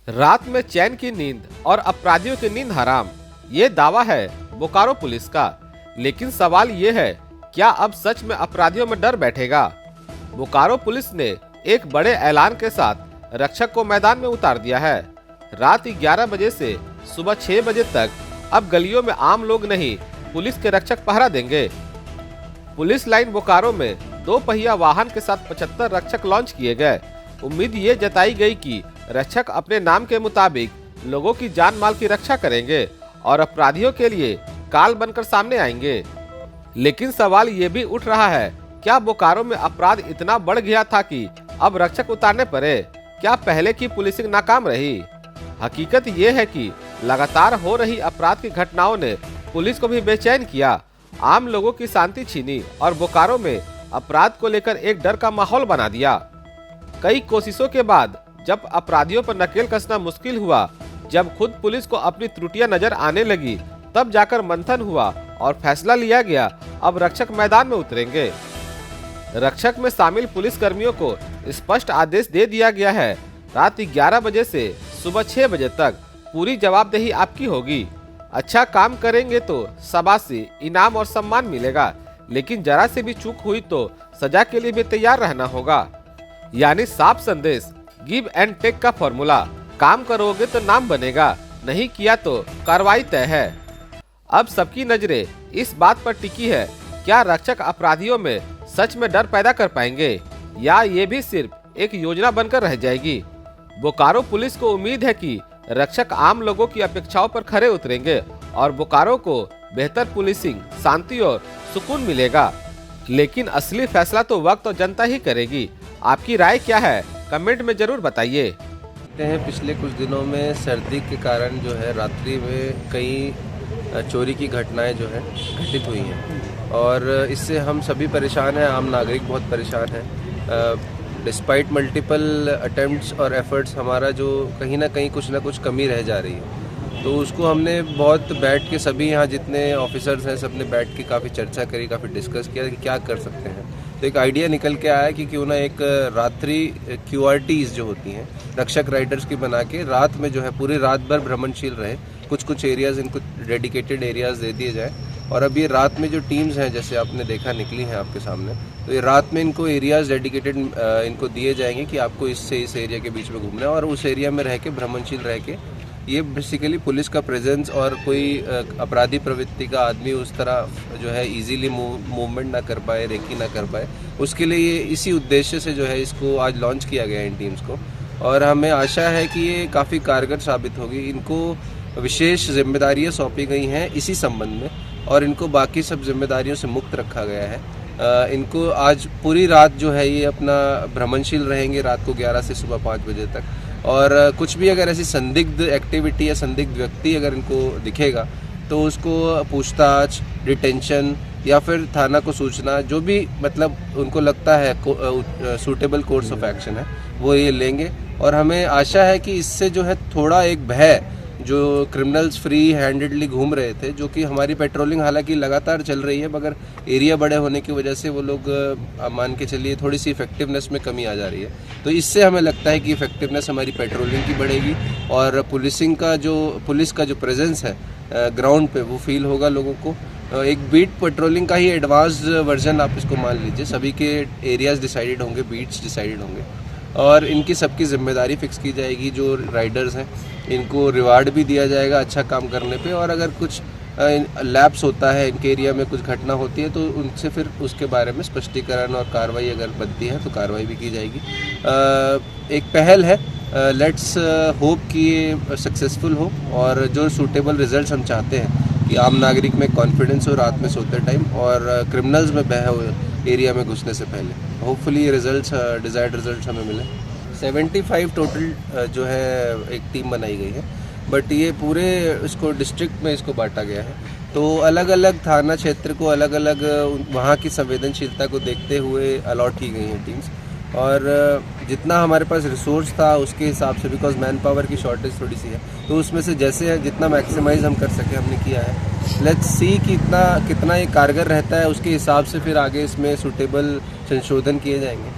रात में चैन की नींद और अपराधियों की नींद हराम, ये दावा है बोकारो पुलिस का। लेकिन सवाल ये है, क्या अब सच में अपराधियों में डर बैठेगा? बोकारो पुलिस ने एक बड़े ऐलान के साथ रक्षक को मैदान में उतार दिया है। रात 11 बजे से सुबह 6 बजे तक अब गलियों में आम लोग नहीं, पुलिस के रक्षक पहरा देंगे। पुलिस लाइन बोकारो में 2 पहिया वाहन के साथ 75 रक्षक लॉन्च किए गए। उम्मीद ये जताई गई कि रक्षक अपने नाम के मुताबिक लोगों की जान माल की रक्षा करेंगे और अपराधियों के लिए काल बनकर सामने आएंगे। लेकिन सवाल ये भी उठ रहा है, क्या बोकारो में अपराध इतना बढ़ गया था कि अब रक्षक उतारने पड़े? क्या पहले की पुलिसिंग नाकाम रही? हकीकत ये है कि लगातार हो रही अपराध की घटनाओं ने पुलिस को भी बेचैन किया, आम लोगों की शांति छीनी और बोकारो में अपराध को लेकर एक डर का माहौल बना दिया। कई कोशिशों के बाद जब अपराधियों पर नकेल कसना मुश्किल हुआ, जब खुद पुलिस को अपनी त्रुटियां नजर आने लगी, तब जाकर मंथन हुआ और फैसला लिया गया, अब रक्षक मैदान में उतरेंगे। रक्षक में शामिल पुलिस कर्मियों को स्पष्ट आदेश दे दिया गया है, रात 11 बजे से सुबह 6 बजे तक पूरी जवाबदेही आपकी होगी। अच्छा काम करेंगे तो शाबाशी, इनाम और सम्मान मिलेगा, लेकिन जरा से भी चूक हुई तो सजा के लिए भी तैयार रहना होगा। यानी साफ संदेश, गिव एंड टेक का फॉर्मूला। काम करोगे तो नाम बनेगा, नहीं किया तो कार्रवाई तय है। अब सबकी नजरें इस बात पर टिकी है, क्या रक्षक अपराधियों में सच में डर पैदा कर पाएंगे या ये भी सिर्फ एक योजना बनकर रह जाएगी? बोकारो पुलिस को उम्मीद है कि रक्षक आम लोगों की अपेक्षाओं पर खरे उतरेंगे और बोकारो को बेहतर पुलिसिंग, शांति और सुकून मिलेगा। लेकिन असली फैसला तो वक्त और जनता ही करेगी। आपकी राय क्या है? कमेंट में जरूर बताइए। पिछले कुछ दिनों में सर्दी के कारण जो है रात्रि में कई चोरी की घटनाएं जो है घटित हुई हैं और इससे हम सभी परेशान हैं, आम नागरिक बहुत परेशान है। डिस्पाइट मल्टीपल अटेम्प्ट्स और एफर्ट्स हमारा जो कहीं ना कहीं कुछ ना कुछ कमी रह जा रही है, तो उसको हमने बहुत बैठ के सभी यहाँ जितने ऑफिसर्स हैं सबने बैठ के काफ़ी चर्चा करी, काफ़ी डिस्कस किया कि क्या कर सकते हैं। तो एक आइडिया निकल के आया कि क्यों ना एक रात्रि QRTs जो होती हैं रक्षक राइडर्स की बना के रात में जो है पूरी रात भर भ्रमणशील रहे। कुछ एरियाज़ इनको डेडिकेटेड एरियाज़ दे दिए जाए और अब ये रात में जो टीम्स हैं जैसे आपने देखा निकली हैं आपके सामने, तो ये रात में इनको एरियाज़ डेडिकेटेड इनको दिए जाएंगे कि आपको इससे इस एरिया के बीच में घूमना है और उस एरिया में रह के भ्रमणशील रह के ये बेसिकली पुलिस का प्रेजेंस और कोई अपराधी प्रवृत्ति का आदमी उस तरह जो है इजीली मूवमेंट ना कर पाए, रेकी ना कर पाए, उसके लिए ये इसी उद्देश्य से जो है इसको आज लॉन्च किया गया है इन टीम्स को। और हमें आशा है कि ये काफ़ी कारगर साबित होगी। इनको विशेष जिम्मेदारियां सौंपी गई हैं इसी संबंध में और इनको बाकी सब जिम्मेदारियों से मुक्त रखा गया है। इनको आज पूरी रात जो है ये अपना भ्रमणशील रहेंगे, रात को 11 से सुबह 5 बजे तक। और कुछ भी अगर ऐसी संदिग्ध एक्टिविटी या संदिग्ध व्यक्ति अगर इनको दिखेगा तो उसको पूछताछ, डिटेंशन या फिर थाना को सूचना, जो भी मतलब उनको लगता है सूटेबल कोर्स ऑफ एक्शन है वो ये लेंगे। और हमें आशा है कि इससे जो है थोड़ा एक भय, जो क्रिमिनल्स फ्री हैंडेडली घूम रहे थे, जो कि हमारी पेट्रोलिंग हालांकि लगातार चल रही है मगर एरिया बड़े होने की वजह से वो लोग मान के चलिए थोड़ी सी इफेक्टिवनेस में कमी आ जा रही है। तो इससे हमें लगता है कि इफेक्टिवनेस हमारी पेट्रोलिंग की बढ़ेगी और पुलिस का जो प्रेजेंस है ग्राउंड पे वो फील होगा लोगों को। एक बीट पेट्रोलिंग का ही एडवांस्ड वर्जन आप इसको मान लीजिए। सभी के एरियाज डिसाइडेड होंगे, बीट्स डिसाइडेड होंगे और इनकी सबकी जिम्मेदारी फिक्स की जाएगी। जो राइडर्स हैं इनको रिवार्ड भी दिया जाएगा अच्छा काम करने पे, और अगर कुछ लैप्स होता है, इनके एरिया में कुछ घटना होती है तो उनसे फिर उसके बारे में स्पष्टीकरण और कार्रवाई अगर बनती है तो कार्रवाई भी की जाएगी। एक पहल है, लेट्स होप कि ये सक्सेसफुल हो और जो सूटेबल रिजल्ट्स हम चाहते हैं कि आम नागरिक में कॉन्फिडेंस हो रात में सोते टाइम और क्रिमिनल्स में भय हो एरिया में घुसने से पहले। होपफुली ये रिजल्ट्स, डिज़ायर्ड रिजल्ट्स हमें मिले। 75 टोटल जो है एक टीम बनाई गई है, बट ये पूरे इसको डिस्ट्रिक्ट में इसको बांटा गया है। तो अलग अलग थाना क्षेत्र को अलग अलग वहाँ की संवेदनशीलता को देखते हुए अलॉट की गई हैं टीम्स। और जितना हमारे पास रिसोर्स था उसके हिसाब से, बिकॉज मैन पावर की शॉर्टेज थोड़ी सी है, तो उसमें से जैसे जितना मैक्सिमाइज हम कर सके हमने किया है। लेट्स सी कि कितना ये कारगर रहता है, उसके हिसाब से फिर आगे इसमें सूटेबल संशोधन किए जाएंगे।